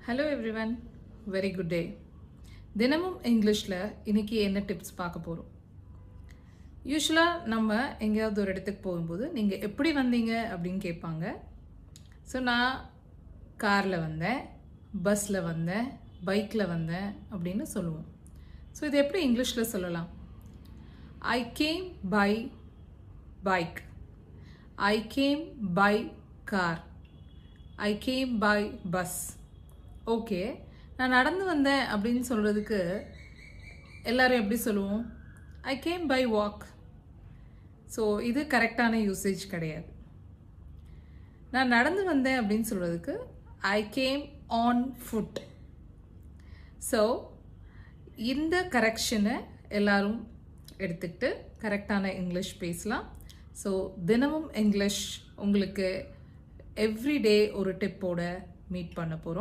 Hello everyone, very good day. தினமும் இங்கிலீஷில் இன்றைக்கி என்ன டிப்ஸ் பார்க்க போகிறோம். யூஸ்வலாக நம்ம எங்கேயாவது ஒரு இடத்துக்கு போகும்போது நீங்கள் எப்படி வந்தீங்க அப்படின்னு கேட்பாங்க. ஸோ நான் காரில் வந்தேன், பஸ்ஸில் வந்தேன், பைக்கில் வந்தேன் அப்படின்னு சொல்லுவோம். ஸோ இது எப்படி இங்கிலீஷில் சொல்லலாம்? I came by bike, I came by car, I came by bus. Okay, நான் நடந்து வந்தேன் அப்படின்னு சொல்கிறதுக்கு எல்லோரும் எப்படி சொல்லுவோம்? I came by walk. So இது கரெக்டான யூசேஜ் கிடையாது. நான் நடந்து வந்தேன் அப்படின்னு சொல்கிறதுக்கு I came on foot. So இந்த கரெக்ஷனை எல்லாரும் எடுத்துக்கிட்டு கரெக்டான இங்கிலீஷ் பேசலாம். ஸோ தினமும் இங்கிலீஷ் உங்களுக்கு எவ்ரிடே ஒரு டிப்போட மீட் பண்ண போகிறோம்.